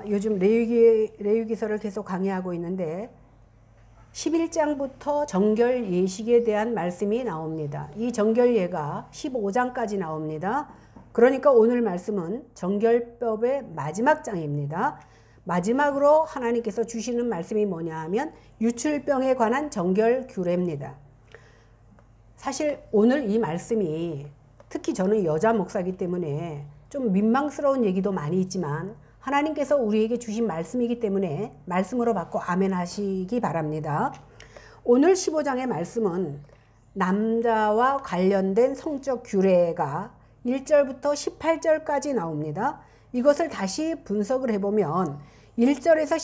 요즘 레위기서를 계속 강의하고 있는데 11장부터 정결 예식에 대한 말씀이 나옵니다. 이 정결 예가 15장까지 나옵니다. 그러니까 오늘 말씀은 정결법의 마지막 장입니다. 마지막으로 하나님께서 주시는 말씀이 뭐냐 하면 유출병에 관한 정결 규례입니다. 사실 오늘 이 말씀이 특히 저는 여자 목사이기 때문에 좀 민망스러운 얘기도 많이 있지만 하나님께서 우리에게 주신 말씀이기 때문에 말씀으로 받고 아멘 하시기 바랍니다. 오늘 15장의 말씀은 남자와 관련된 성적 규례가 1절부터 18절까지 나옵니다. 이것을 다시 분석을 해보면 1절에서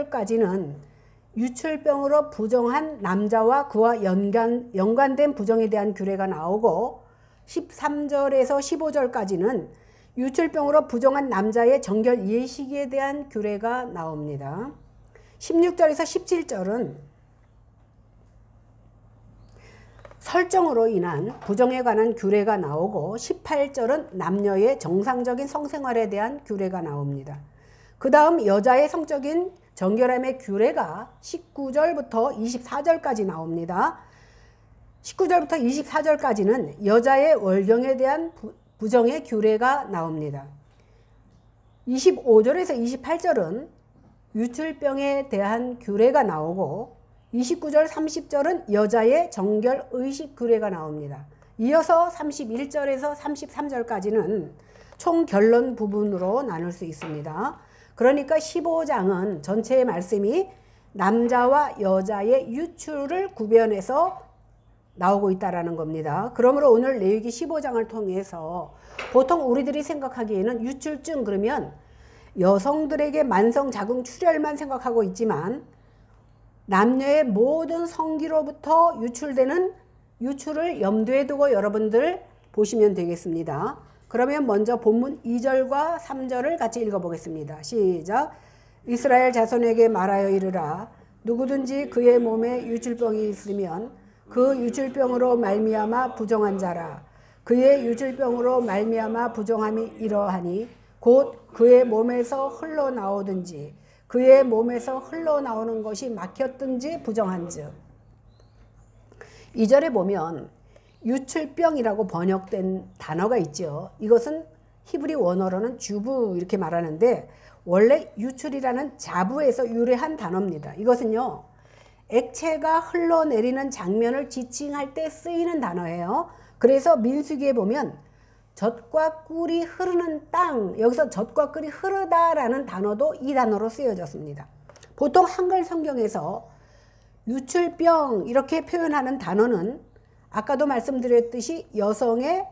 12절까지는 유출병으로 부정한 남자와 그와 연관된 부정에 대한 규례가 나오고 13절에서 15절까지는 유출병으로 부정한 남자의 정결 예식에 대한 규례가 나옵니다. 16절에서 17절은 설정으로 인한 부정에 관한 규례가 나오고 18절은 남녀의 정상적인 성생활에 대한 규례가 나옵니다. 그 다음 여자의 성적인 정결함의 규례가 19절부터 24절까지 나옵니다. 19절부터 24절까지는 여자의 월경에 대한 부정의 규례가 나옵니다. 25절에서 28절은 유출병에 대한 규례가 나오고 29절 30절은 여자의 정결 의식 규례가 나옵니다. 이어서 31절에서 33절까지는 총 결론 부분으로 나눌 수 있습니다. 그러니까 15장은 전체의 말씀이 남자와 여자의 유출을 구별해서 나오고 있다라는 겁니다. 그러므로 오늘 레위기 15장을 통해서 보통 우리들이 생각하기에는 유출증 그러면 여성들에게 만성 자궁 출혈만 생각하고 있지만 남녀의 모든 성기로부터 유출되는 유출을 염두에 두고 여러분들 보시면 되겠습니다. 그러면 먼저 본문 2절과 3절을 같이 읽어보겠습니다. 시작. 이스라엘 자손에게 말하여 이르라. 누구든지 그의 몸에 유출병이 있으면 그 유출병으로 말미암아 부정한 자라. 그의 유출병으로 말미암아 부정함이 이러하니 곧 그의 몸에서 흘러나오든지 그의 몸에서 흘러나오는 것이 막혔든지 부정한즉. 2절에 보면 유출병이라고 번역된 단어가 있죠. 이것은 히브리 원어로는 주부 이렇게 말하는데 원래 유출이라는 자부에서 유래한 단어입니다. 이것은요 액체가 흘러내리는 장면을 지칭할 때 쓰이는 단어예요. 그래서 민수기에 보면 젖과 꿀이 흐르는 땅, 여기서 젖과 꿀이 흐르다라는 단어도 이 단어로 쓰여졌습니다. 보통 한글 성경에서 유출병 이렇게 표현하는 단어는 아까도 말씀드렸듯이 여성의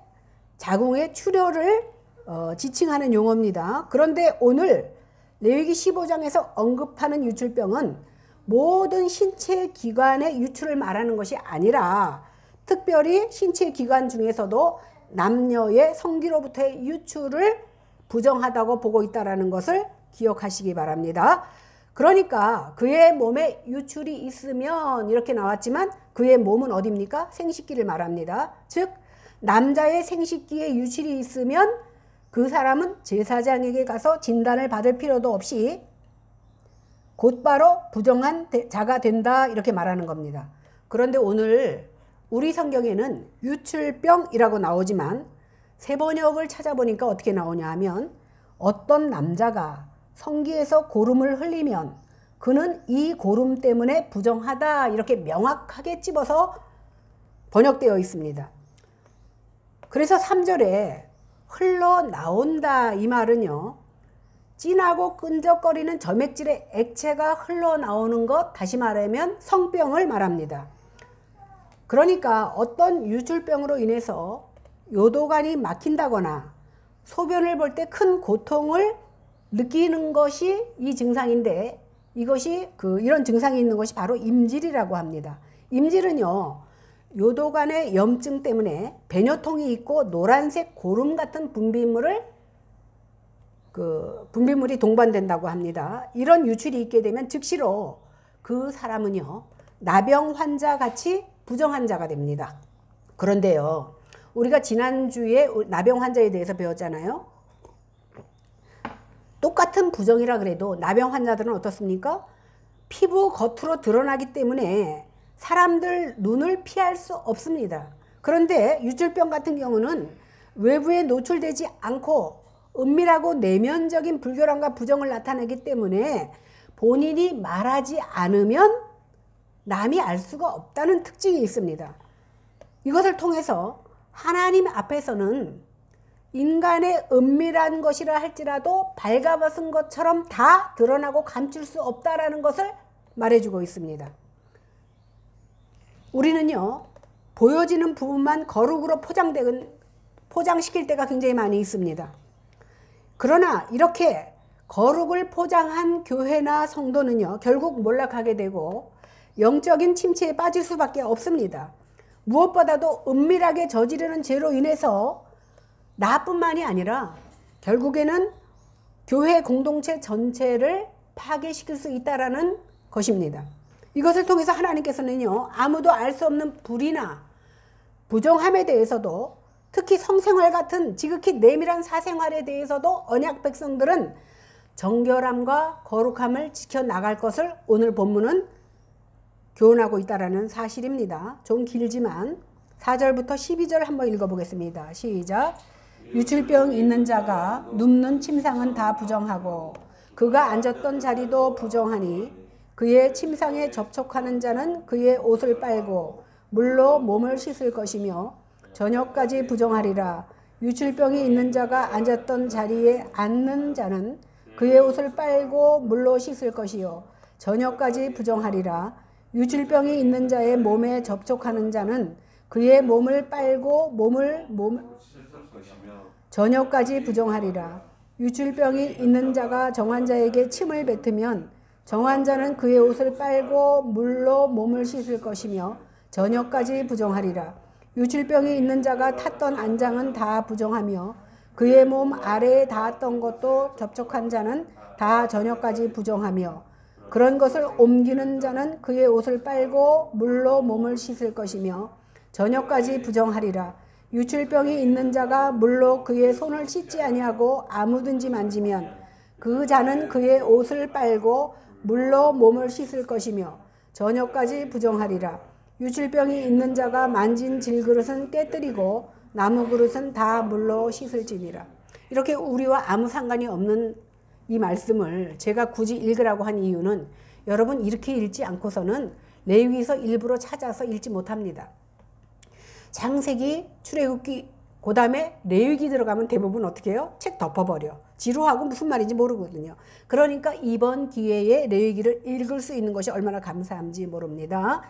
자궁의 출혈을 지칭하는 용어입니다. 그런데 오늘 레위기 15장에서 언급하는 유출병은 모든 신체 기관의 유출을 말하는 것이 아니라 특별히 신체 기관 중에서도 남녀의 성기로부터의 유출을 부정하다고 보고 있다는 것을 기억하시기 바랍니다. 그러니까 그의 몸에 유출이 있으면 이렇게 나왔지만 그의 몸은 어디입니까? 생식기를 말합니다. 즉 남자의 생식기에 유출이 있으면 그 사람은 제사장에게 가서 진단을 받을 필요도 없이 곧바로 부정한 자가 된다 이렇게 말하는 겁니다. 그런데 오늘 우리 성경에는 유출병이라고 나오지만 새번역을 찾아보니까 어떻게 나오냐 하면 어떤 남자가 성기에서 고름을 흘리면 그는 이 고름 때문에 부정하다 이렇게 명확하게 집어서 번역되어 있습니다. 그래서 3절에 흘러나온다 이 말은요 진하고 끈적거리는 점액질의 액체가 흘러나오는 것, 다시 말하면 성병을 말합니다. 그러니까 어떤 유출병으로 인해서 요도관이 막힌다거나 소변을 볼 때 큰 고통을 느끼는 것이 이 증상인데 이것이 이런 증상이 있는 것이 바로 임질이라고 합니다. 임질은요 요도관의 염증 때문에 배뇨통이 있고 노란색 고름 같은 분비물이 동반된다고 합니다. 이런 유출이 있게 되면 즉시로 그 사람은요 나병 환자 같이 부정한 자가 됩니다. 그런데요 우리가 지난주에 나병 환자에 대해서 배웠잖아요. 똑같은 부정이라 그래도 나병 환자들은 어떻습니까? 피부 겉으로 드러나기 때문에 사람들 눈을 피할 수 없습니다. 그런데 유출병 같은 경우는 외부에 노출되지 않고 은밀하고 내면적인 불교란과 부정을 나타내기 때문에 본인이 말하지 않으면 남이 알 수가 없다는 특징이 있습니다. 이것을 통해서 하나님 앞에서는 인간의 은밀한 것이라 할지라도 발가벗은 것처럼 다 드러나고 감출 수 없다라는 것을 말해주고 있습니다. 우리는요, 보여지는 부분만 거룩으로 포장시킬 때가 굉장히 많이 있습니다. 그러나 이렇게 거룩을 포장한 교회나 성도는요, 결국 몰락하게 되고 영적인 침체에 빠질 수밖에 없습니다. 무엇보다도 은밀하게 저지르는 죄로 인해서 나뿐만이 아니라 결국에는 교회 공동체 전체를 파괴시킬 수 있다는 것입니다. 이것을 통해서 하나님께서는요, 아무도 알 수 없는 불이나 부정함에 대해서도, 특히 성생활 같은 지극히 내밀한 사생활에 대해서도 언약 백성들은 정결함과 거룩함을 지켜나갈 것을 오늘 본문은 교훈하고 있다는 사실입니다. 좀 길지만 4절부터 12절 한번 읽어보겠습니다. 시작. 유출병 있는 자가 눕는 침상은 다 부정하고 그가 앉았던 자리도 부정하니 그의 침상에 접촉하는 자는 그의 옷을 빨고 물로 몸을 씻을 것이며 저녁까지 부정하리라. 유출병이 있는 자가 앉았던 자리에 앉는 자는 그의 옷을 빨고 물로 씻을 것이요 저녁까지 부정하리라. 유출병이 있는 자의 몸에 접촉하는 자는 그의 몸을 빨고 저녁까지 부정하리라. 유출병이 있는 자가 정환자에게 침을 뱉으면 정환자는 그의 옷을 빨고 물로 몸을 씻을 것이며 저녁까지 부정하리라. 유출병이 있는 자가 탔던 안장은 다 부정하며 그의 몸 아래에 닿았던 것도 접촉한 자는 다 저녁까지 부정하며 그런 것을 옮기는 자는 그의 옷을 빨고 물로 몸을 씻을 것이며 저녁까지 부정하리라. 유출병이 있는 자가 물로 그의 손을 씻지 아니하고 아무든지 만지면 그 자는 그의 옷을 빨고 물로 몸을 씻을 것이며 저녁까지 부정하리라. 유출병이 있는 자가 만진 질그릇은 깨뜨리고 나무 그릇은 다 물로 씻을지니라. 이렇게 우리와 아무 상관이 없는 이 말씀을 제가 굳이 읽으라고 한 이유는 여러분 이렇게 읽지 않고서는 레위기서 일부러 찾아서 읽지 못합니다. 창세기, 출애굽기, 그 다음에 레위기 들어가면 대부분 어떻게 해요? 책 덮어버려. 지루하고 무슨 말인지 모르거든요. 그러니까 이번 기회에 레위기를 읽을 수 있는 것이 얼마나 감사한지 모릅니다.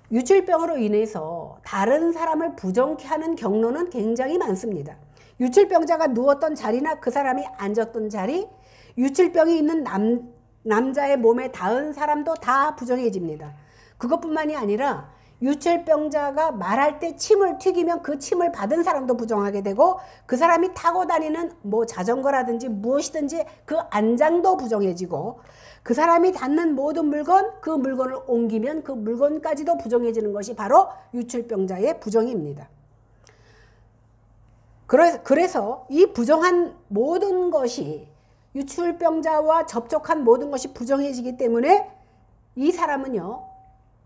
유출병으로 인해서 다른 사람을 부정케 하는 경로는 굉장히 많습니다. 유출병자가 누웠던 자리나 그 사람이 앉았던 자리, 유출병이 있는 남자의 몸에 닿은 사람도 다 부정해집니다. 그것뿐만이 아니라 유출병자가 말할 때 침을 튀기면 그 침을 받은 사람도 부정하게 되고 그 사람이 타고 다니는 자전거라든지 무엇이든지 그 안장도 부정해지고 그 사람이 닿는 모든 물건, 그 물건을 옮기면 그 물건까지도 부정해지는 것이 바로 유출병자의 부정입니다. 그래서 이 부정한 모든 것이 유출병자와 접촉한 모든 것이 부정해지기 때문에 이 사람은요,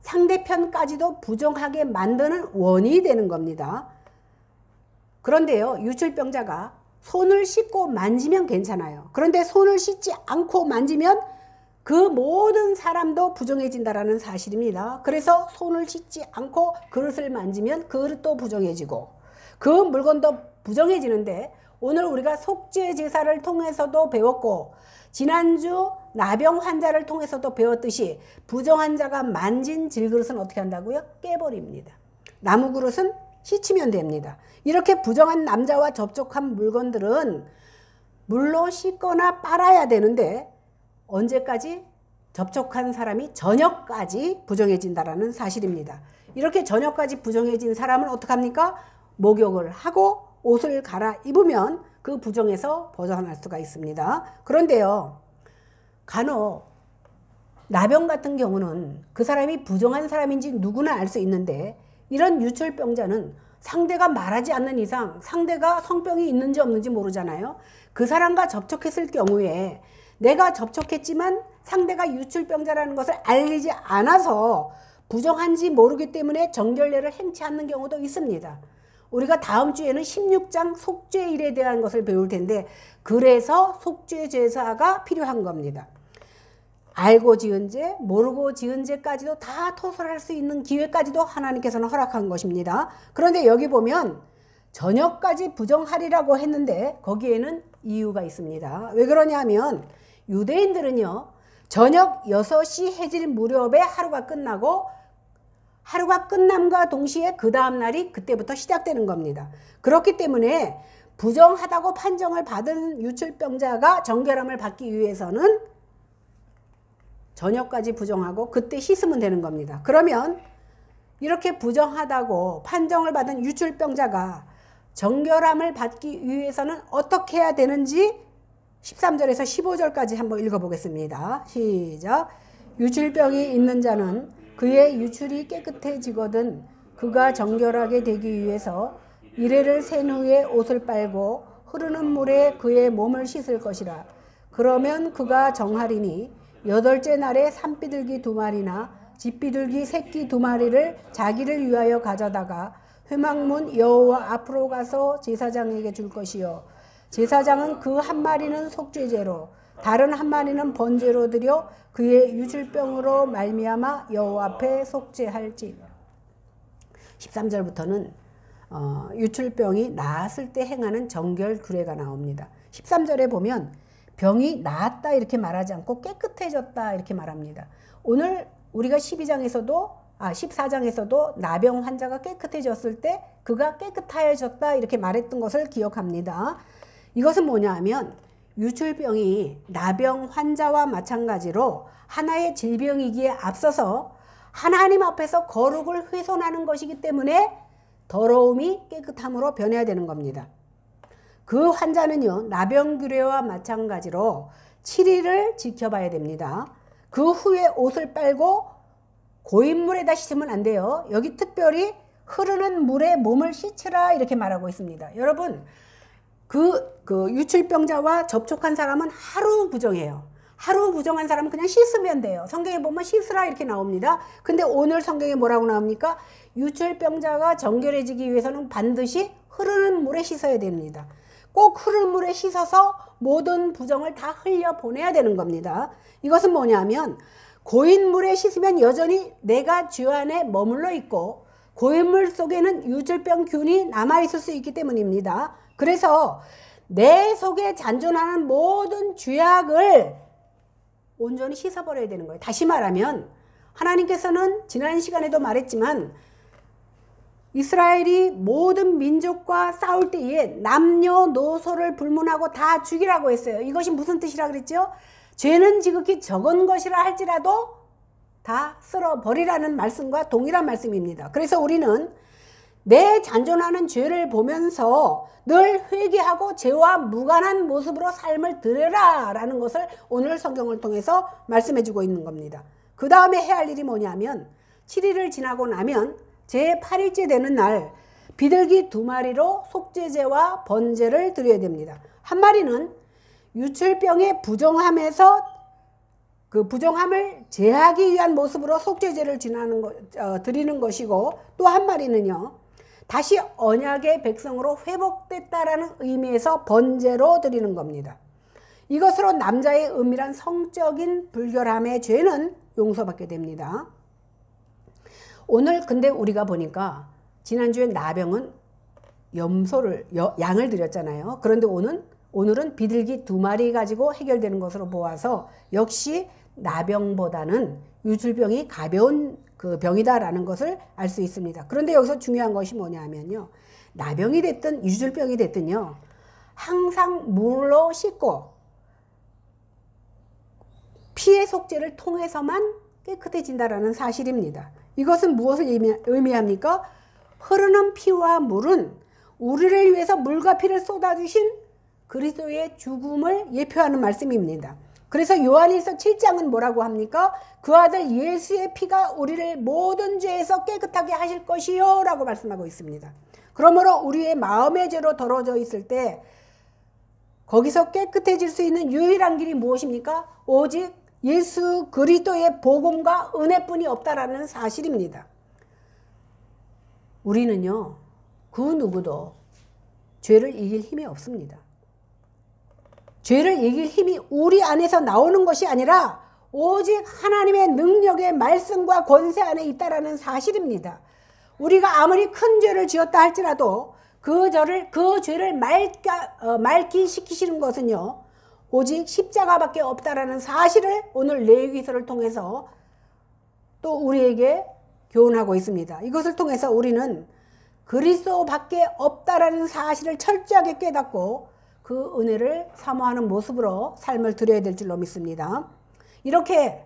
상대편까지도 부정하게 만드는 원인이 되는 겁니다. 그런데요, 유출병자가 손을 씻고 만지면 괜찮아요. 그런데 손을 씻지 않고 만지면 그 모든 사람도 부정해진다는 사실입니다. 그래서 손을 씻지 않고 그릇을 만지면 그릇도 부정해지고 그 물건도 부정해지는데 오늘 우리가 속죄 제사를 통해서도 배웠고 지난주 나병 환자를 통해서도 배웠듯이 부정한 자가 만진 질그릇은 어떻게 한다고요? 깨버립니다. 나무 그릇은 씻으면 됩니다. 이렇게 부정한 남자와 접촉한 물건들은 물로 씻거나 빨아야 되는데 언제까지? 접촉한 사람이 저녁까지 부정해진다는 사실입니다. 이렇게 저녁까지 부정해진 사람은 어떡합니까? 목욕을 하고 옷을 갈아입으면 그 부정에서 벗어날 수가 있습니다. 그런데요, 간혹 나병 같은 경우는 그 사람이 부정한 사람인지 누구나 알 수 있는데 이런 유출병자는 상대가 말하지 않는 이상 상대가 성병이 있는지 없는지 모르잖아요. 그 사람과 접촉했을 경우에 내가 접촉했지만 상대가 유출병자라는 것을 알리지 않아서 부정한지 모르기 때문에 정결례를 행치 않는 경우도 있습니다. 우리가 다음 주에는 16장 속죄일에 대한 것을 배울 텐데, 그래서 속죄 제사가 필요한 겁니다. 알고 지은 죄, 모르고 지은 죄까지도 다 토설할 수 있는 기회까지도 하나님께서는 허락한 것입니다. 그런데 여기 보면 저녁까지 부정하리라고 했는데 거기에는 이유가 있습니다. 왜 그러냐면 유대인들은요, 저녁 6시 해질 무렵에 하루가 끝나고, 하루가 끝남과 동시에 그 다음 날이 그때부터 시작되는 겁니다. 그렇기 때문에 부정하다고 판정을 받은 유출병자가 정결함을 받기 위해서는 저녁까지 부정하고 그때 씻으면 되는 겁니다. 그러면 이렇게 부정하다고 판정을 받은 유출병자가 정결함을 받기 위해서는 어떻게 해야 되는지 13절에서 15절까지 한번 읽어보겠습니다. 시작. 유출병이 있는 자는 그의 유출이 깨끗해지거든 그가 정결하게 되기 위해서 이레를 센 후에 옷을 빨고 흐르는 물에 그의 몸을 씻을 것이라. 그러면 그가 정하리니 8째 날에 산비둘기 2마리나 집비둘기 새끼 2마리를 자기를 위하여 가져다가 회막문 여호와 앞으로 가서 제사장에게 줄 것이요, 제사장은 그 1마리는 속죄제로 다른 1마리는 번제로 드려 그의 유출병으로 말미암아 여호와 앞에 속죄할지. 13절부터는 유출병이 나았을 때 행하는 정결 규례가 나옵니다. 13절에 보면 병이 나았다 이렇게 말하지 않고 깨끗해졌다 이렇게 말합니다. 오늘 우리가 14장에서도 나병 환자가 깨끗해졌을 때 그가 깨끗해졌다 이렇게 말했던 것을 기억합니다. 이것은 뭐냐 하면 유출병이 나병 환자와 마찬가지로 하나의 질병이기에 앞서서 하나님 앞에서 거룩을 훼손하는 것이기 때문에 더러움이 깨끗함으로 변해야 되는 겁니다. 그 환자는요, 나병 규례와 마찬가지로 7일을 지켜봐야 됩니다. 그 후에 옷을 빨고 고인물에다 씻으면 안 돼요. 여기 특별히 흐르는 물에 몸을 씻으라 이렇게 말하고 있습니다. 여러분, 그 유출병자와 접촉한 사람은 하루 부정해요. 하루 부정한 사람은 그냥 씻으면 돼요. 성경에 보면 씻으라 이렇게 나옵니다. 근데 오늘 성경에 뭐라고 나옵니까? 유출병자가 정결해지기 위해서는 반드시 흐르는 물에 씻어야 됩니다. 꼭 흐르는 물에 씻어서 모든 부정을 다 흘려보내야 되는 겁니다. 이것은 뭐냐면 고인물에 씻으면 여전히 내가 죄 안에 머물러 있고 고인물 속에는 유출병균이 남아있을 수 있기 때문입니다. 그래서 내 속에 잔존하는 모든 죄악을 온전히 씻어버려야 되는 거예요. 다시 말하면 하나님께서는 지난 시간에도 말했지만 이스라엘이 모든 민족과 싸울 때에 남녀노소를 불문하고 다 죽이라고 했어요. 이것이 무슨 뜻이라 그랬죠? 죄는 지극히 적은 것이라 할지라도 다 쓸어버리라는 말씀과 동일한 말씀입니다. 그래서 우리는 내 잔존하는 죄를 보면서 늘 회개하고 죄와 무관한 모습으로 삶을 드려라 라는 것을 오늘 성경을 통해서 말씀해 주고 있는 겁니다. 그 다음에 해야 할 일이 뭐냐면 7일을 지나고 나면 제8일째 되는 날 비둘기 2마리로 속죄제와 번제를 드려야 됩니다. 1마리는 유출병의 부정함에서 그 부정함을 제하기 위한 모습으로 속죄제를 드리는 것이고, 또 1마리는요 다시 언약의 백성으로 회복됐다라는 의미에서 번제로 드리는 겁니다. 이것으로 남자의 은밀한 성적인 불결함의 죄는 용서받게 됩니다. 오늘 근데 우리가 보니까 지난주에 나병은 양을 드렸잖아요. 그런데 오늘은 비둘기 2마리 가지고 해결되는 것으로 보아서 역시 나병보다는 유출병이 가벼운 그 병이다라는 것을 알 수 있습니다. 그런데 여기서 중요한 것이 뭐냐 하면요, 나병이 됐든 유출병이 됐든요 항상 물로 씻고 피의 속죄를 통해서만 깨끗해진다라는 사실입니다. 이것은 무엇을 의미합니까? 흐르는 피와 물은 우리를 위해서 물과 피를 쏟아주신 그리스도의 죽음을 예표하는 말씀입니다. 그래서 요한일서 7장은 뭐라고 합니까? 그 아들 예수의 피가 우리를 모든 죄에서 깨끗하게 하실 것이요 라고 말씀하고 있습니다. 그러므로 우리의 마음의 죄로 더러워져 있을 때 거기서 깨끗해질 수 있는 유일한 길이 무엇입니까? 오직 예수 그리스도의 복음과 은혜뿐이 없다라는 사실입니다. 우리는요, 그 누구도 죄를 이길 힘이 없습니다. 죄를 이길 힘이 우리 안에서 나오는 것이 아니라 오직 하나님의 능력의 말씀과 권세 안에 있다라는 사실입니다. 우리가 아무리 큰 죄를 지었다 할지라도 그 죄를 맑기 시키시는 것은요, 오직 십자가밖에 없다라는 사실을 오늘 레위기서를 통해서 또 우리에게 교훈하고 있습니다. 이것을 통해서 우리는 그리스도밖에 없다라는 사실을 철저하게 깨닫고 그 은혜를 사모하는 모습으로 삶을 드려야 될 줄로 믿습니다. 이렇게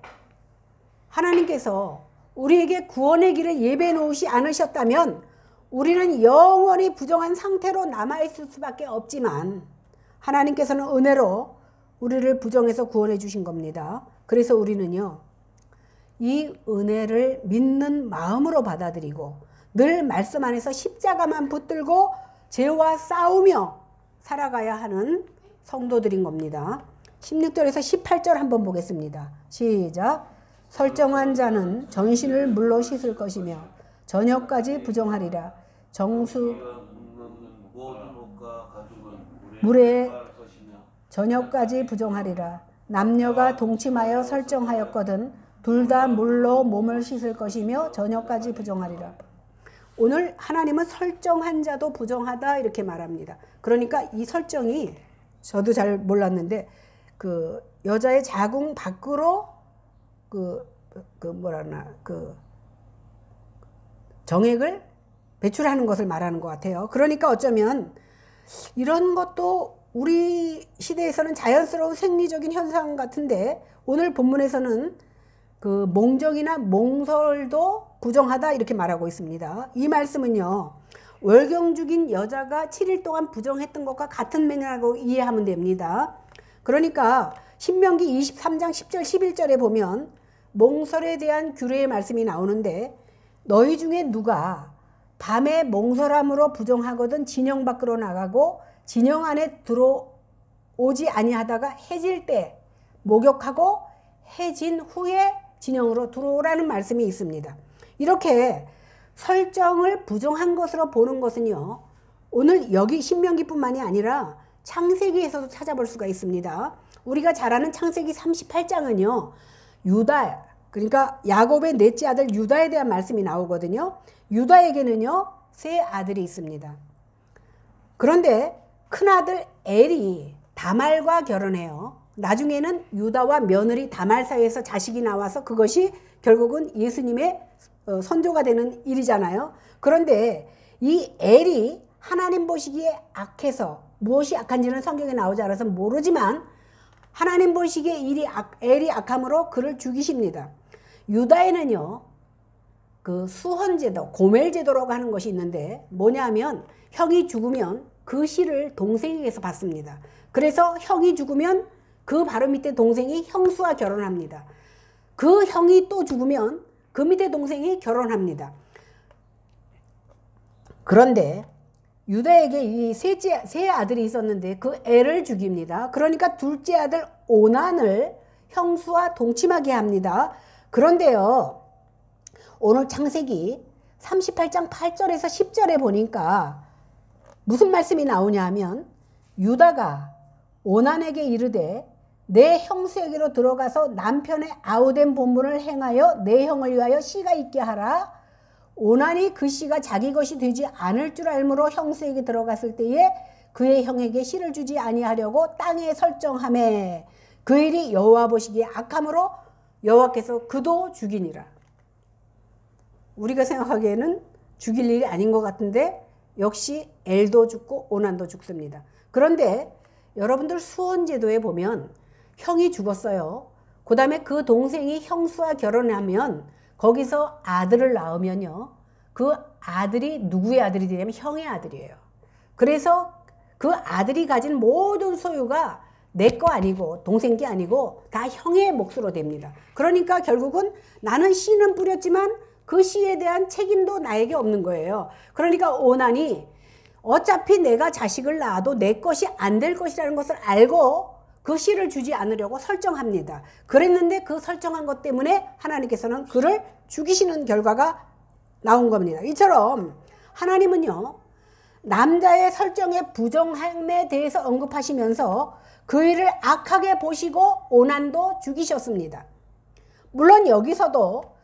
하나님께서 우리에게 구원의 길을 예배해 놓으시 않으셨다면 우리는 영원히 부정한 상태로 남아있을 수밖에 없지만 하나님께서는 은혜로 우리를 부정해서 구원해 주신 겁니다. 그래서 우리는요, 이 은혜를 믿는 마음으로 받아들이고 늘 말씀 안에서 십자가만 붙들고 죄와 싸우며 살아가야 하는 성도들인 겁니다. 16절에서 18절 한번 보겠습니다. 시작. 설정한 자는 전신을 물로 씻을 것이며 저녁까지 부정하리라. 정수 물에 저녁까지 부정하리라. 남녀가 동침하여 설정하였거든 둘 다 물로 몸을 씻을 것이며 저녁까지 부정하리라. 오늘 하나님은 설정한 자도 부정하다 이렇게 말합니다. 그러니까 이 설정이 저도 잘 몰랐는데 그 여자의 자궁 밖으로 정액을 배출하는 것을 말하는 것 같아요. 그러니까 어쩌면 이런 것도 우리 시대에서는 자연스러운 생리적인 현상 같은데 오늘 본문에서는 그 몽정이나 몽설도 부정하다 이렇게 말하고 있습니다. 이 말씀은요, 월경 중인 여자가 7일 동안 부정했던 것과 같은 맥락으로 이해하면 됩니다. 그러니까 신명기 23장 10절 11절에 보면 몽설에 대한 규례의 말씀이 나오는데 너희 중에 누가 밤에 몽설함으로 부정하거든 진영 밖으로 나가고 진영 안에 들어오지 아니하다가 해질 때 목욕하고 해진 후에 진영으로 들어오라는 말씀이 있습니다. 이렇게 설정을 부정한 것으로 보는 것은요, 오늘 여기 신명기뿐만이 아니라 창세기에서도 찾아볼 수가 있습니다. 우리가 잘 아는 창세기 38장은요 유다, 그러니까 야곱의 넷째 아들 유다에 대한 말씀이 나오거든요. 유다에게는요 3아들이 있습니다. 그런데 큰아들 엘이 다말과 결혼해요. 나중에는 유다와 며느리 다말 사이에서 자식이 나와서 그것이 결국은 예수님의 선조가 되는 일이잖아요. 그런데 이 엘이 하나님 보시기에 악해서, 무엇이 악한지는 성경에 나오지 않아서 모르지만 하나님 보시기에 엘이 악함으로 그를 죽이십니다. 유다에는요 그 수헌제도, 고멜제도라고 하는 것이 있는데 뭐냐면 형이 죽으면 그 씨를 동생에게서 받습니다. 그래서 형이 죽으면 그 바로 밑에 동생이 형수와 결혼합니다. 그 형이 또 죽으면 그 밑에 동생이 결혼합니다. 그런데 유다에게 이 세 아들이 있었는데 그 애를 죽입니다. 그러니까 둘째 아들 오난을 형수와 동침하게 합니다. 그런데요, 오늘 창세기 38장 8절에서 10절에 보니까 무슨 말씀이 나오냐 하면 유다가 오난에게 이르되 내 형수에게로 들어가서 남편의 아우된 본분을 행하여 내 형을 위하여 씨가 있게 하라. 오난이 그 씨가 자기 것이 되지 않을 줄 알므로 형수에게 들어갔을 때에 그의 형에게 씨를 주지 아니하려고 땅에 설정하매 그 일이 여호와 보시기에 악함으로 여호와께서 그도 죽이니라. 우리가 생각하기에는 죽일 일이 아닌 것 같은데 역시 엘도 죽고 오난도 죽습니다. 그런데 여러분들 수헌제도에 보면 형이 죽었어요. 그 다음에 그 동생이 형수와 결혼하면 거기서 아들을 낳으면요, 그 아들이 누구의 아들이 되냐면 형의 아들이에요. 그래서 그 아들이 가진 모든 소유가 내 거 아니고 동생 게 아니고 다 형의 몫으로 됩니다. 그러니까 결국은 나는 씨는 뿌렸지만 그 씨에 대한 책임도 나에게 없는 거예요. 그러니까 오난이 어차피 내가 자식을 낳아도 내 것이 안 될 것이라는 것을 알고 그 씨를 주지 않으려고 설정합니다. 그랬는데 그 설정한 것 때문에 하나님께서는 그를 죽이시는 결과가 나온 겁니다. 이처럼 하나님은요, 남자의 설정의 부정함에 대해서 언급하시면서 그 일을 악하게 보시고 오난도 죽이셨습니다. 물론 여기서도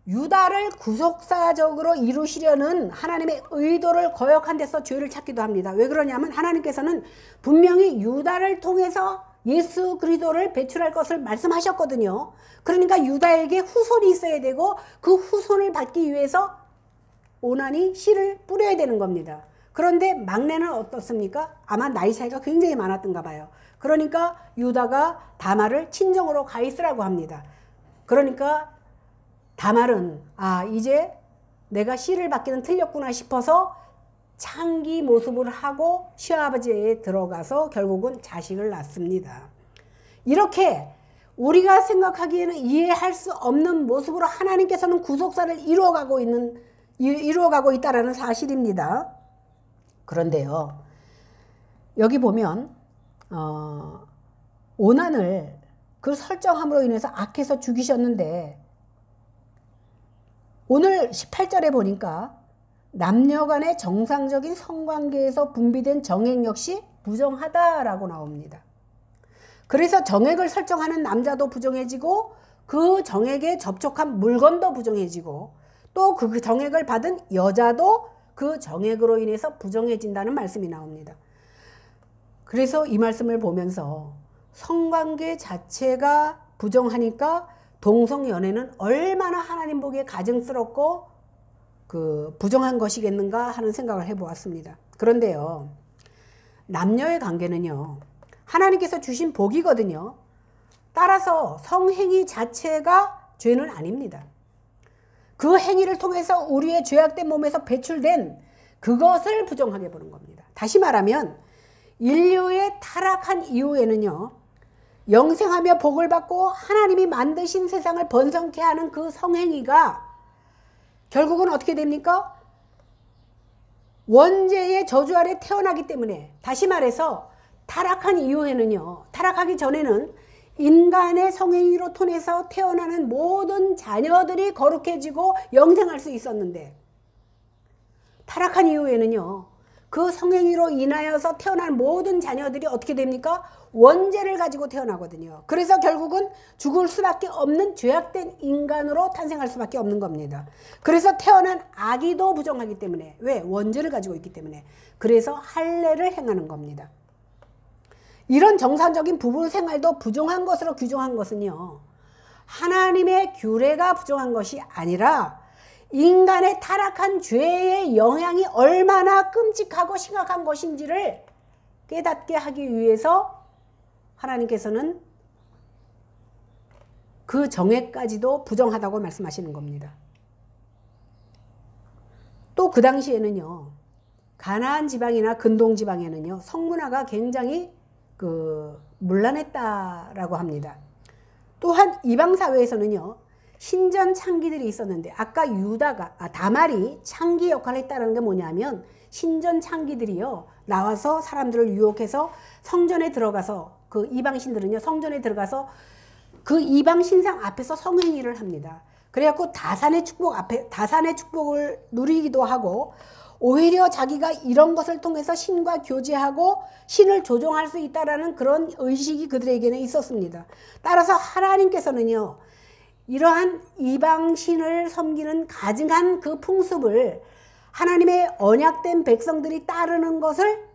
유다를 구속사적으로 이루시려는 하나님의 의도를 거역한 데서 죄를 찾기도 합니다. 왜 그러냐면 하나님께서는 분명히 유다를 통해서 예수 그리스도를 배출할 것을 말씀하셨거든요. 그러니까 유다에게 후손이 있어야 되고 그 후손을 받기 위해서 오난이 씨를 뿌려야 되는 겁니다. 그런데 막내는 어떻습니까? 아마 나이 차이가 굉장히 많았던가 봐요. 그러니까 유다가 다말을 친정으로 가 있으라고 합니다. 그러니까 다말은 이제 내가 씨를 받기는 틀렸구나 싶어서 창기 모습을 하고 시아버지에 들어가서 결국은 자식을 낳습니다. 이렇게 우리가 생각하기에는 이해할 수 없는 모습으로 하나님께서는 구속사를 이루어가고 있다라는 사실입니다. 그런데요, 여기 보면 오난을 그 설정함으로 인해서 악해서 죽이셨는데 오늘 18절에 보니까 남녀 간의 정상적인 성관계에서 분비된 정액 역시 부정하다라고 나옵니다. 그래서 정액을 설정하는 남자도 부정해지고 그 정액에 접촉한 물건도 부정해지고 또 그 정액을 받은 여자도 그 정액으로 인해서 부정해진다는 말씀이 나옵니다. 그래서 이 말씀을 보면서 성관계 자체가 부정하니까 동성연애는 얼마나 하나님 보기에 가증스럽고 부정한 것이겠는가 하는 생각을 해보았습니다. 그런데요, 남녀의 관계는요, 하나님께서 주신 복이거든요. 따라서 성행위 자체가 죄는 아닙니다. 그 행위를 통해서 우리의 죄악된 몸에서 배출된 그것을 부정하게 보는 겁니다. 다시 말하면 인류의 타락한 이후에는요, 영생하며 복을 받고 하나님이 만드신 세상을 번성케 하는 그 성행위가 결국은 어떻게 됩니까? 원죄의 저주 아래 태어나기 때문에, 다시 말해서 타락한 이후에는요, 타락하기 전에는 인간의 성행위로 통해서 태어나는 모든 자녀들이 거룩해지고 영생할 수 있었는데, 타락한 이후에는요, 그 성행위로 인하여서 태어난 모든 자녀들이 어떻게 됩니까? 원죄를 가지고 태어나거든요. 그래서 결국은 죽을 수밖에 없는 죄악된 인간으로 탄생할 수밖에 없는 겁니다. 그래서 태어난 아기도 부정하기 때문에, 왜? 원죄를 가지고 있기 때문에. 그래서 할례를 행하는 겁니다. 이런 정상적인 부부 생활도 부정한 것으로 규정한 것은요, 하나님의 규례가 부정한 것이 아니라 인간의 타락한 죄의 영향이 얼마나 끔찍하고 심각한 것인지를 깨닫게 하기 위해서 하나님께서는 그 정액까지도 부정하다고 말씀하시는 겁니다. 또 그 당시에는요, 가나안 지방이나 근동 지방에는요, 성문화가 굉장히 문란했다라고 합니다. 또한 이방 사회에서는요, 신전 창기들이 있었는데, 아까 다말이 창기 역할을 했다는 게 뭐냐면, 신전 창기들이요, 나와서 사람들을 유혹해서 성전에 들어가서, 그 이방 신들은요, 성전에 들어가서 그 이방 신상 앞에서 성행위를 합니다. 그래갖고 다산의 축복을 누리기도 하고, 오히려 자기가 이런 것을 통해서 신과 교제하고 신을 조종할 수 있다라는 그런 의식이 그들에게는 있었습니다. 따라서 하나님께서는요, 이러한 이방 신을 섬기는 가증한 그 풍습을 하나님의 언약된 백성들이 따르는 것을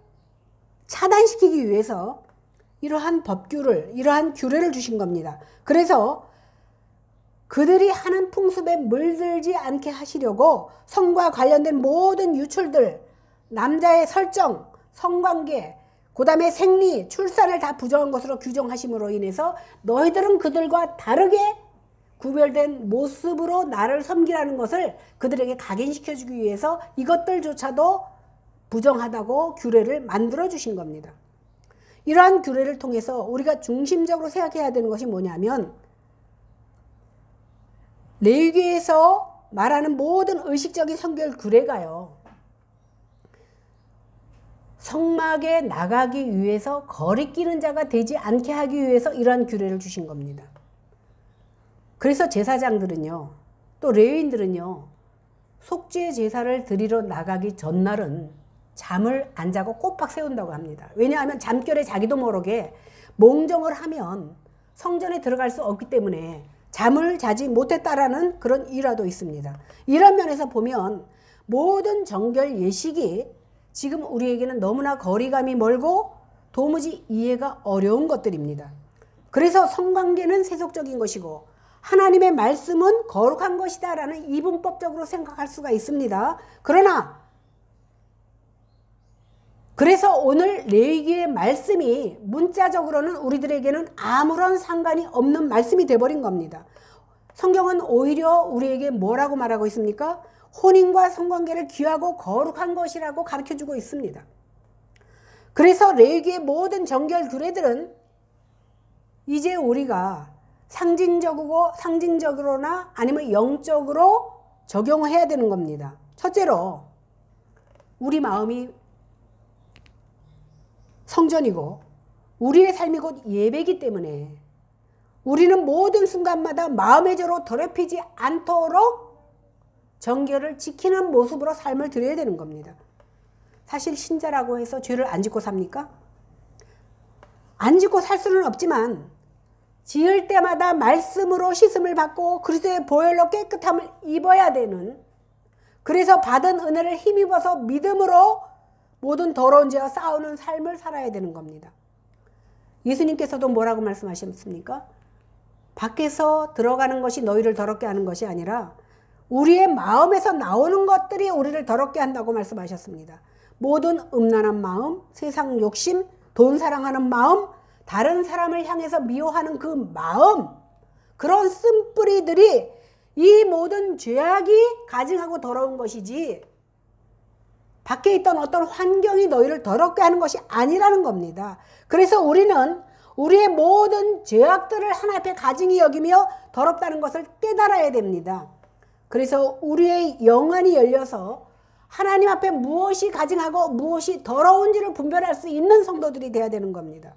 차단시키기 위해서 이러한 이러한 규례를 주신 겁니다. 그래서 그들이 하는 풍습에 물들지 않게 하시려고 성과 관련된 모든 유출들, 남자의 설정, 성관계, 그 다음에 생리, 출산을 다 부정한 것으로 규정하심으로 인해서 너희들은 그들과 다르게 구별된 모습으로 나를 섬기라는 것을 그들에게 각인시켜주기 위해서 이것들조차도 부정하다고 규례를 만들어 주신 겁니다. 이러한 규례를 통해서 우리가 중심적으로 생각해야 되는 것이 뭐냐면, 레위기에서 말하는 모든 의식적인 성결 규례가요, 성막에 나가기 위해서 거리끼는 자가 되지 않게 하기 위해서 이러한 규례를 주신 겁니다. 그래서 제사장들은요, 또 레위인들은요, 속죄 제사를 드리러 나가기 전날은 잠을 안 자고 꼬박 세운다고 합니다. 왜냐하면 잠결에 자기도 모르게 몽정을 하면 성전에 들어갈 수 없기 때문에 잠을 자지 못했다라는 그런 일화도 있습니다. 이런 면에서 보면 모든 정결 예식이 지금 우리에게는 너무나 거리감이 멀고 도무지 이해가 어려운 것들입니다. 그래서 성관계는 세속적인 것이고 하나님의 말씀은 거룩한 것이다 라는 이분법적으로 생각할 수가 있습니다. 그래서 오늘 레위기의 말씀이 문자적으로는 우리들에게는 아무런 상관이 없는 말씀이 되어버린 겁니다. 성경은 오히려 우리에게 뭐라고 말하고 있습니까? 혼인과 성관계를 귀하고 거룩한 것이라고 가르쳐주고 있습니다. 그래서 레위기의 모든 정결 규례들은 이제 우리가 상징적으로나 아니면 영적으로 적용해야 되는 겁니다. 첫째로 우리 마음이 성전이고 우리의 삶이 곧 예배이기 때문에 우리는 모든 순간마다 마음의 죄로 더럽히지 않도록 정결을 지키는 모습으로 삶을 드려야 되는 겁니다. 사실 신자라고 해서 죄를 안 짓고 삽니까? 안 짓고 살 수는 없지만 지을 때마다 말씀으로 씻음을 받고 그리스도의 보혈로 깨끗함을 입어야 되는, 그래서 받은 은혜를 힘입어서 믿음으로 모든 더러운 죄와 싸우는 삶을 살아야 되는 겁니다. 예수님께서도 뭐라고 말씀하셨습니까? 밖에서 들어가는 것이 너희를 더럽게 하는 것이 아니라 우리의 마음에서 나오는 것들이 우리를 더럽게 한다고 말씀하셨습니다. 모든 음란한 마음, 세상 욕심, 돈 사랑하는 마음, 다른 사람을 향해서 미워하는 그 마음, 그런 쓴뿌리들이 이 모든 죄악이 가증하고 더러운 것이지 밖에 있던 어떤 환경이 너희를 더럽게 하는 것이 아니라는 겁니다. 그래서 우리는 우리의 모든 죄악들을 하나님 앞에 가증히 여기며 더럽다는 것을 깨달아야 됩니다. 그래서 우리의 영안이 열려서 하나님 앞에 무엇이 가증하고 무엇이 더러운지를 분별할 수 있는 성도들이 되어야 되는 겁니다.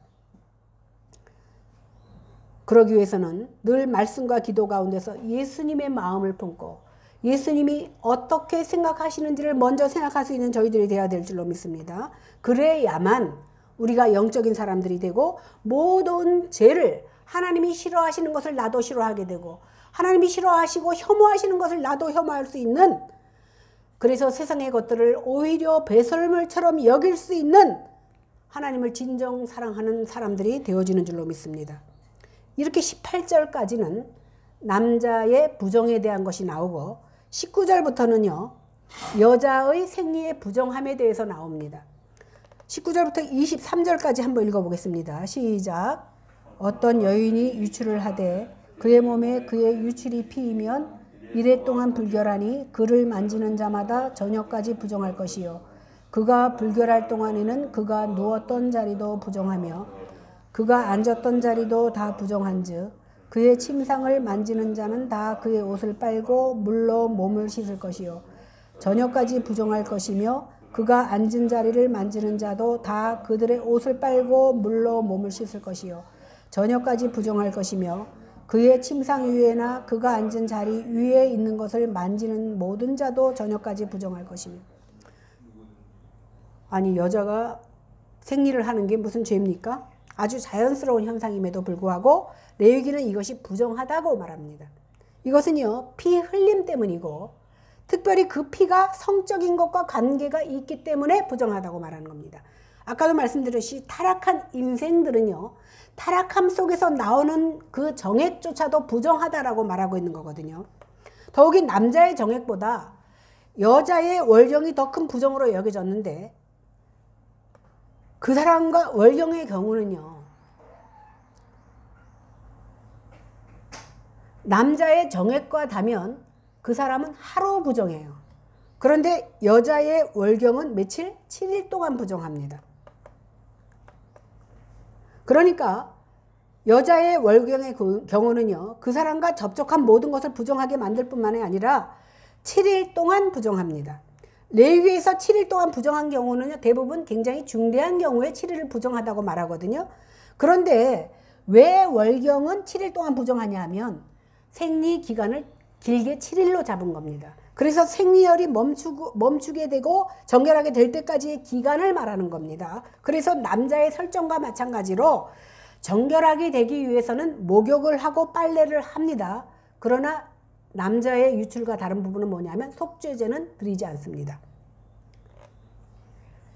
그러기 위해서는 늘 말씀과 기도 가운데서 예수님의 마음을 품고 예수님이 어떻게 생각하시는지를 먼저 생각할 수 있는 저희들이 되어야 될 줄로 믿습니다. 그래야만 우리가 영적인 사람들이 되고 모든 죄를, 하나님이 싫어하시는 것을 나도 싫어하게 되고 하나님이 싫어하시고 혐오하시는 것을 나도 혐오할 수 있는, 그래서 세상의 것들을 오히려 배설물처럼 여길 수 있는 하나님을 진정 사랑하는 사람들이 되어지는 줄로 믿습니다. 이렇게 18절까지는 남자의 부정에 대한 것이 나오고 19절부터는요 여자의 생리의 부정함에 대해서 나옵니다. 19절부터 23절까지 한번 읽어보겠습니다. 시작. 어떤 여인이 유출을 하되 그의 몸에 그의 유출이 피이면 이래 동안 불결하니 그를 만지는 자마다 저녁까지 부정할 것이요 그가 불결할 동안에는 그가 누웠던 자리도 부정하며 그가 앉았던 자리도 다 부정한즉 그의 침상을 만지는 자는 다 그의 옷을 빨고 물로 몸을 씻을 것이요 저녁까지 부정할 것이며 그가 앉은 자리를 만지는 자도 다 그들의 옷을 빨고 물로 몸을 씻을 것이요 저녁까지 부정할 것이며 그의 침상 위에나 그가 앉은 자리 위에 있는 것을 만지는 모든 자도 저녁까지 부정할 것이며. 아니 여자가 생리를 하는 게 무슨 죄입니까? 아주 자연스러운 현상임에도 불구하고 레위기는 이것이 부정하다고 말합니다. 이것은요 피 흘림 때문이고 특별히 그 피가 성적인 것과 관계가 있기 때문에 부정하다고 말하는 겁니다. 아까도 말씀드렸듯이 타락한 인생들은요 타락함 속에서 나오는 그 정액조차도 부정하다라고 말하고 있는 거거든요. 더욱이 남자의 정액보다 여자의 월경이 더 큰 부정으로 여겨졌는데 그 사람과 월경의 경우는요 남자의 정액과 다면 그 사람은 하루 부정해요. 그런데 여자의 월경은 며칠? 7일 동안 부정합니다. 그러니까 여자의 월경의 경우는요 그 사람과 접촉한 모든 것을 부정하게 만들 뿐만 아니라 7일 동안 부정합니다. 레위기에서 7일 동안 부정한 경우는요, 대부분 굉장히 중대한 경우에 7일을 부정하다고 말하거든요. 그런데 왜 월경은 7일 동안 부정하냐 하면 생리 기간을 길게 7일로 잡은 겁니다. 그래서 생리혈이 멈추게 되고 정결하게 될 때까지의 기간을 말하는 겁니다. 그래서 남자의 설정과 마찬가지로 정결하게 되기 위해서는 목욕을 하고 빨래를 합니다. 그러나 남자의 유출과 다른 부분은 뭐냐면 속죄제는 드리지 않습니다.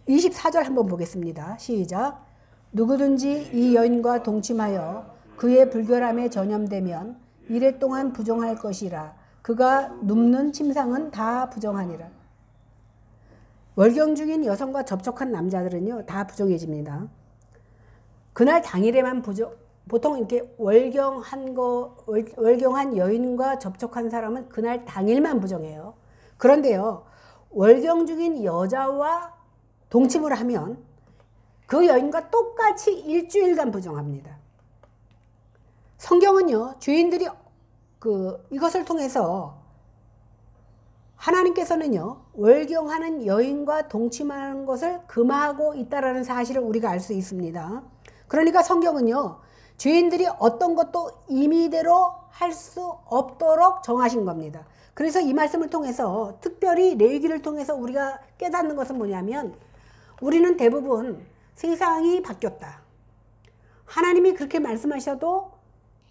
24절 한번 보겠습니다. 시작. 누구든지 이 여인과 동침하여 그의 불결함에 전염되면 이래 동안 부정할 것이라. 그가 눕는 침상은 다 부정하니라. 월경 중인 여성과 접촉한 남자들은요, 다 부정해집니다. 그날 당일에만 보통 이렇게 월경한 여인과 접촉한 사람은 그날 당일만 부정해요. 그런데요, 월경 중인 여자와 동침을 하면 그 여인과 똑같이 일주일간 부정합니다. 성경은요, 죄인들이 이것을 통해서 하나님께서는요, 월경하는 여인과 동침하는 것을 금하고 있다라는 사실을 우리가 알 수 있습니다. 그러니까 성경은요, 죄인들이 어떤 것도 임의대로 할 수 없도록 정하신 겁니다. 그래서 이 말씀을 통해서 특별히 레위기를 통해서 우리가 깨닫는 것은 뭐냐면 우리는 대부분 세상이 바뀌었다. 하나님이 그렇게 말씀하셔도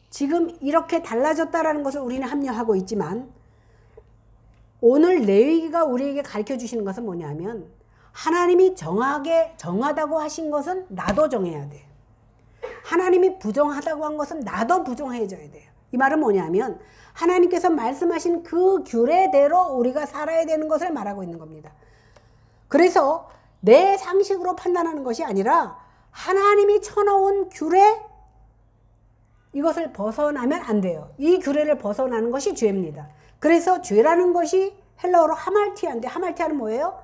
지금 이렇게 달라졌다라는 것을 우리는 합리화하고 있지만 오늘 레위기가 우리에게 가르쳐 주시는 것은 뭐냐면 하나님이 정하다고 하신 것은 나도 정해야 돼. 하나님이 부정하다고 한 것은 나도 부정해줘야 돼요. 이 말은 뭐냐면 하나님께서 말씀하신 그 규례대로 우리가 살아야 되는 것을 말하고 있는 겁니다. 그래서 내 상식으로 판단하는 것이 아니라 하나님이 쳐놓은 규례, 이것을 벗어나면 안 돼요. 이 규례를 벗어나는 것이 죄입니다. 그래서 죄라는 것이 헬라어로 하말티아인데 하말티아는 뭐예요?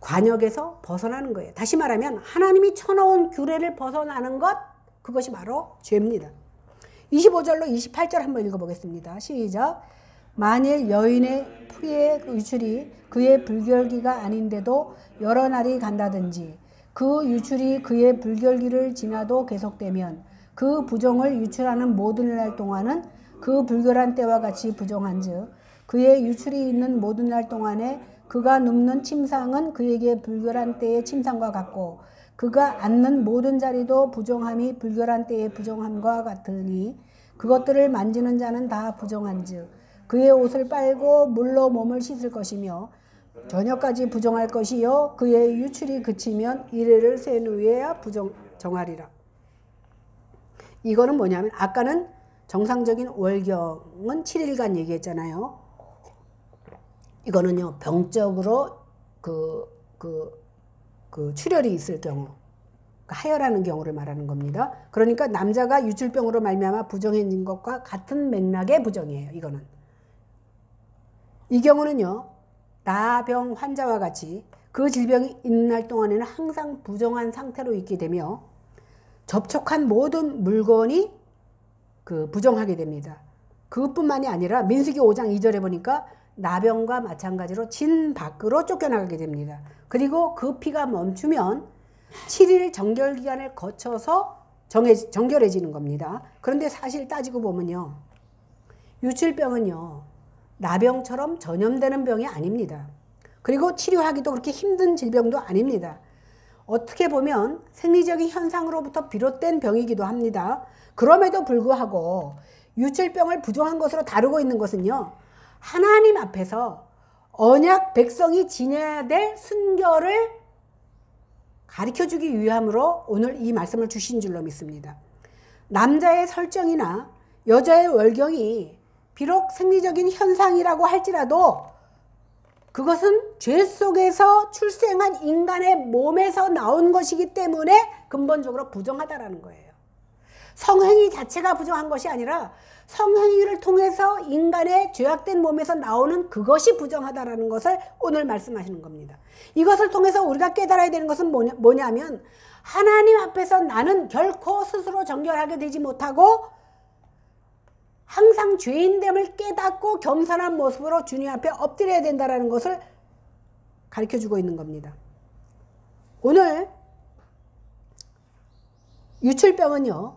관역에서 벗어나는 거예요. 다시 말하면 하나님이 쳐놓은 규례를 벗어나는 것, 그것이 바로 죄입니다. 25절로 28절 한번 읽어보겠습니다. 시작. 만일 여인의 풀이의 유출이 그의 불결기가 아닌데도 여러 날이 간다든지 그 유출이 그의 불결기를 지나도 계속되면 그 부정을 유출하는 모든 날 동안은 그 불결한 때와 같이 부정한즉 그의 유출이 있는 모든 날 동안에 그가 눕는 침상은 그에게 불결한 때의 침상과 같고 그가 앉는 모든 자리도 부정함이 불결한 때의 부정함과 같으니 그것들을 만지는 자는 다 부정한즉 그의 옷을 빨고 물로 몸을 씻을 것이며 저녁까지 부정할 것이요 그의 유출이 그치면 이래를 센 후에야 정하리라. 이거는 뭐냐면 아까는 정상적인 월경은 7일간 얘기했잖아요. 이거는요 병적으로 출혈이 있을 경우, 하혈하는 경우를 말하는 겁니다. 그러니까 남자가 유출병으로 말미암아 부정해진 것과 같은 맥락의 부정이에요. 이거는 이 경우는요 나병 환자와 같이 그 질병이 있는 날 동안에는 항상 부정한 상태로 있게 되며 접촉한 모든 물건이 부정하게 됩니다. 그것뿐만이 아니라 민수기 5장 2절에 보니까 나병과 마찬가지로 진 밖으로 쫓겨나가게 됩니다. 그리고 그 피가 멈추면 7일 정결기간을 거쳐서 정결해지는 겁니다. 그런데 사실 따지고 보면요 유출병은요 나병처럼 전염되는 병이 아닙니다. 그리고 치료하기도 그렇게 힘든 질병도 아닙니다. 어떻게 보면 생리적인 현상으로부터 비롯된 병이기도 합니다. 그럼에도 불구하고 유출병을 부정한 것으로 다루고 있는 것은요 하나님 앞에서 언약 백성이 지녀야 될 순결을 가르쳐주기 위함으로 오늘 이 말씀을 주신 줄로 믿습니다. 남자의 설정이나 여자의 월경이 비록 생리적인 현상이라고 할지라도 그것은 죄 속에서 출생한 인간의 몸에서 나온 것이기 때문에 근본적으로 부정하다라는 거예요. 성행위 자체가 부정한 것이 아니라 성행위를 통해서 인간의 죄악된 몸에서 나오는 그것이 부정하다라는 것을 오늘 말씀하시는 겁니다. 이것을 통해서 우리가 깨달아야 되는 것은 뭐냐면 하나님 앞에서 나는 결코 스스로 정결하게 되지 못하고 항상 죄인됨을 깨닫고 겸손한 모습으로 주님 앞에 엎드려야 된다는 것을 가르쳐주고 있는 겁니다. 오늘 유출병은요,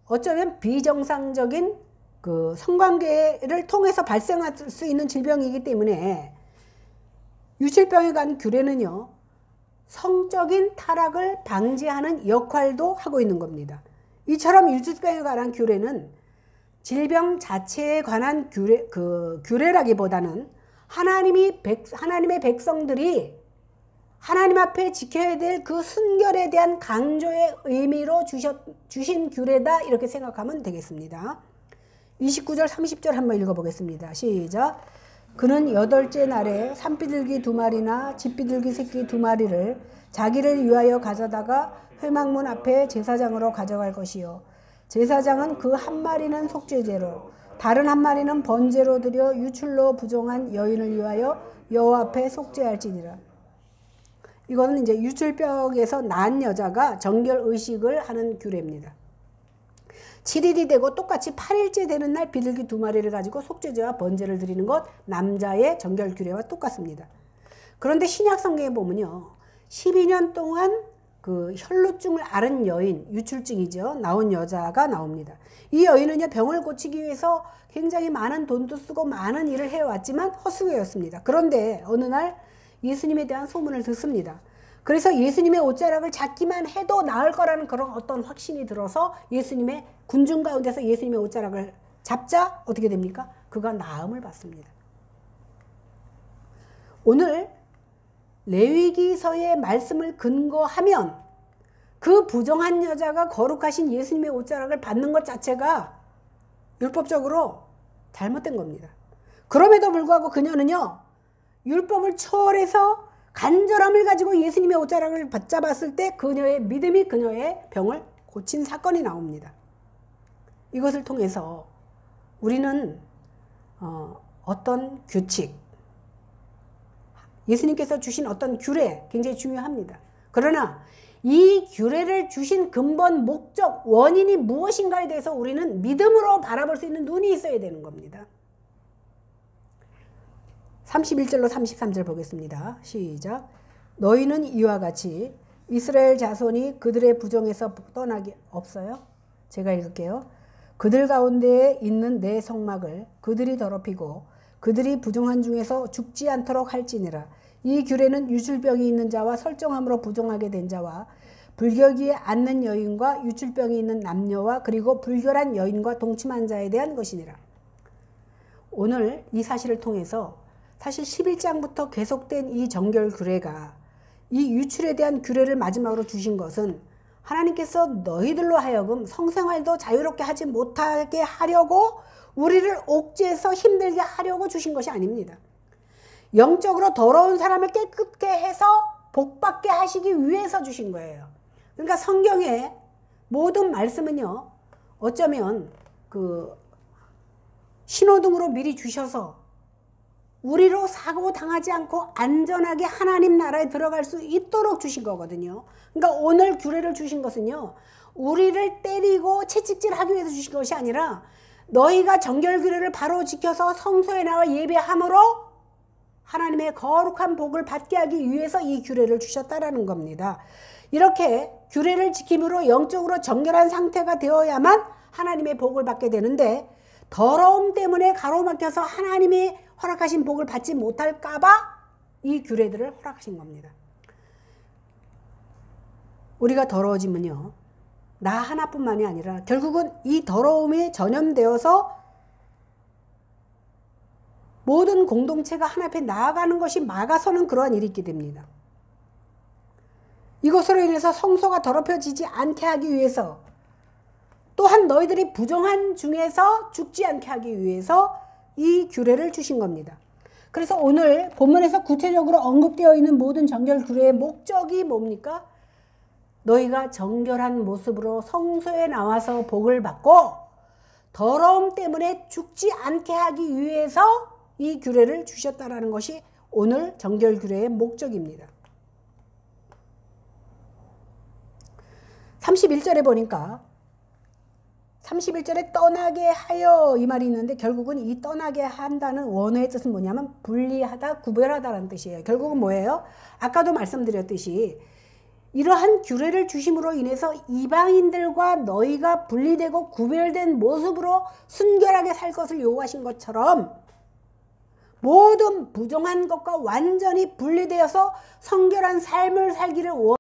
어쩌면 비정상적인 그 성관계를 통해서 발생할 수 있는 질병이기 때문에 유출병에 관한 규례는요, 성적인 타락을 방지하는 역할도 하고 있는 겁니다. 이처럼 유출병에 관한 규례는 질병 자체에 관한 규례라기보다는 하나님의 백성들이 하나님 앞에 지켜야 될 그 순결에 대한 강조의 의미로 주신 규례다, 이렇게 생각하면 되겠습니다. 29절 30절 한번 읽어보겠습니다. 시작. 그는 8째 날에 산비둘기 2마리나 집비둘기 새끼 2마리를 자기를 위하여 가져다가 회막문 앞에 제사장으로 가져갈 것이요, 제사장은 그 1마리는 속죄제로 다른 1마리는 번제로 드려 유출로 부정한 여인을 위하여 여호와 앞에 속죄할지니라. 이거는 이제 유출병에서 난 여자가 정결 의식을 하는 규례입니다. 7일이 되고 똑같이 8일째 되는 날 비둘기 2마리를 가지고 속죄제와 번제를 드리는 것, 남자의 정결 규례와 똑같습니다. 그런데 신약 성경에 보면요, 12년 동안 그 혈루증을 앓은 여인, 유출증이죠, 나온 여자가 나옵니다. 이 여인은요, 병을 고치기 위해서 굉장히 많은 돈도 쓰고 많은 일을 해왔지만 헛수고였습니다. 그런데 어느 날 예수님에 대한 소문을 듣습니다. 그래서 예수님의 옷자락을 잡기만 해도 나을 거라는 그런 어떤 확신이 들어서 예수님의 군중 가운데서 예수님의 옷자락을 잡자 어떻게 됩니까? 그가 나음을 받습니다. 오늘 레위기서의 말씀을 근거하면 그 부정한 여자가 거룩하신 예수님의 옷자락을 받는 것 자체가 율법적으로 잘못된 겁니다. 그럼에도 불구하고 그녀는요, 율법을 초월해서 간절함을 가지고 예수님의 옷자락을 붙잡았을 때 그녀의 믿음이 그녀의 병을 고친 사건이 나옵니다. 이것을 통해서 우리는 어떤 규칙, 예수님께서 주신 어떤 규례 굉장히 중요합니다. 그러나 이 규례를 주신 근본 목적, 원인이 무엇인가에 대해서 우리는 믿음으로 바라볼 수 있는 눈이 있어야 되는 겁니다. 31절로 33절 보겠습니다. 시작. 너희는 이와 같이 이스라엘 자손이 그들의 부정에서 떠나기 없어요? 제가 읽을게요. 그들 가운데에 있는 내 성막을 그들이 더럽히고 그들이 부정한 중에서 죽지 않도록 할지니라. 이 규례는 유출병이 있는 자와 설정함으로 부정하게 된 자와 불결기에 앉는 여인과 유출병이 있는 남녀와 그리고 불결한 여인과 동침한 자에 대한 것이니라. 오늘 이 사실을 통해서 사실 11장부터 계속된 이 정결 규례가, 이 유출에 대한 규례를 마지막으로 주신 것은 하나님께서 너희들로 하여금 성생활도 자유롭게 하지 못하게 하려고 우리를 옥죄해서 힘들게 하려고 주신 것이 아닙니다. 영적으로 더러운 사람을 깨끗게 해서 복받게 하시기 위해서 주신 거예요. 그러니까 성경의 모든 말씀은요, 어쩌면 그 신호등으로 미리 주셔서 우리로 사고 당하지 않고 안전하게 하나님 나라에 들어갈 수 있도록 주신 거거든요. 그러니까 오늘 규례를 주신 것은요, 우리를 때리고 채찍질하기 위해서 주신 것이 아니라 너희가 정결 규례를 바로 지켜서 성소에 나와 예배함으로 하나님의 거룩한 복을 받게 하기 위해서 이 규례를 주셨다라는 겁니다. 이렇게 규례를 지킴으로 영적으로 정결한 상태가 되어야만 하나님의 복을 받게 되는데, 더러움 때문에 가로막혀서 하나님이 허락하신 복을 받지 못할까 봐 이 규례들을 허락하신 겁니다. 우리가 더러워지면요, 나 하나뿐만이 아니라 결국은 이 더러움이 전염되어서 모든 공동체가 하나님 앞에 나아가는 것이 막아서는 그러한 일이 있게 됩니다. 이것으로 인해서 성소가 더럽혀지지 않게 하기 위해서, 또한 너희들이 부정한 중에서 죽지 않게 하기 위해서 이 규례를 주신 겁니다. 그래서 오늘 본문에서 구체적으로 언급되어 있는 모든 정결 규례의 목적이 뭡니까? 너희가 정결한 모습으로 성소에 나와서 복을 받고 더러움 때문에 죽지 않게 하기 위해서 이 규례를 주셨다라는 것이 오늘 정결 규례의 목적입니다. 31절에 보니까 31절에 떠나게 하여 이 말이 있는데 결국은 이 떠나게 한다는 원어의 뜻은 뭐냐면 분리하다, 구별하다라는 뜻이에요. 결국은 뭐예요? 아까도 말씀드렸듯이 이러한 규례를 주심으로 인해서 이방인들과 너희가 분리되고 구별된 모습으로 순결하게 살 것을 요구하신 것처럼 모든 부정한 것과 완전히 분리되어서 성결한 삶을 살기를